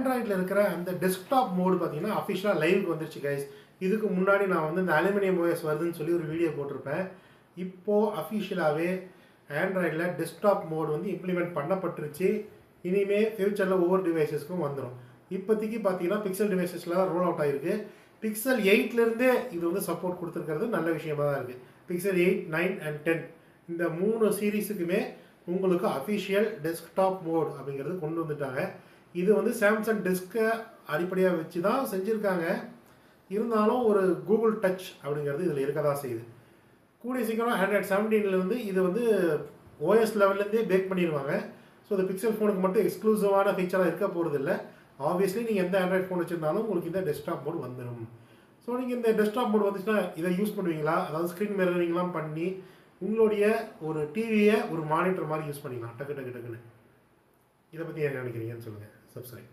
ஆண்ட்ராய்டில் இருக்கிற அந்த desktop mode பார்த்தீங்கன்னா அஃபிஷியலாக லைவுக்கு வந்துருச்சு கைஸ். இதுக்கு முன்னாடி நான் வந்து இந்த அலுமினியம் ஓஎஸ் வருதுன்னு சொல்லி ஒரு வீடியோ போட்டிருப்பேன். இப்போது அஃபிஷியலாகவே ஆண்ட்ராய்டில் டெஸ்க்டாப் மோடு வந்து இம்ப்ளிமெண்ட் பண்ணப்பட்டுருச்சு. இனிமேல் ஃபியூச்சரில் ஒவ்வொரு டிவைசஸ்க்கும் வந்துடும். இப்போதைக்கு பார்த்தீங்கன்னா பிக்சல் டிவைசஸில் தான் ரோல் அவுட் ஆகிருக்கு. பிக்சல் 8லேருந்தே இது வந்து சப்போர்ட் கொடுத்துருக்கிறது நல்ல விஷயமாக தான் இருக்குது. பிக்சல் 8, 9 and 10 இந்த 3 சீரீஸுக்குமே உங்களுக்கு அஃபிஷியல் டெஸ்க்டாப் மோட் அப்படிங்கிறது கொண்டு வந்துட்டாங்க. இது வந்து சாம்சங் டெஸ்க்கை அடிப்படையாக வச்சு தான் செஞ்சுருக்காங்க. இருந்தாலும் ஒரு கூகுள் டச் அப்படிங்கிறது இதில் இருக்க தான் செய்யுது. கூடிய சீக்கிரம் ஆண்ட்ராய்ட் 17 இது வந்து ஓஎஸ் லெவல்லேருந்தே பேக் பண்ணிடுவாங்க. ஸோ இந்த பிக்சல் ஃபோனுக்கு மட்டும் எக்ஸ்க்ளூசிவான ஃபீச்சராக இருக்க போகிறது இல்லை. ஆப்வியஸ்லி நீங்கள் எந்த ஆண்ட்ராய்ட் ஃபோன் வச்சுருந்தாலும் உங்களுக்கு இந்த டெஸ்க்டாப் மோட் வந்துடும். ஸோ நீங்கள் இந்த டெஸ்க்டாப் மோட் வந்துச்சுன்னா இதை யூஸ் பண்ணுவீங்களா? அதாவது ஸ்க்ரீன் மிரரிங்லாம் பண்ணி உங்களுடைய ஒரு டிவியை ஒரு மானிட்டர் மாதிரி யூஸ் பண்ணிக்கலாம் டக்குன்னு. இதை பற்றி என்ன நினைக்கிறீங்கன்னு சொல்லுங்கள். சப்ஸ்கிரைப்.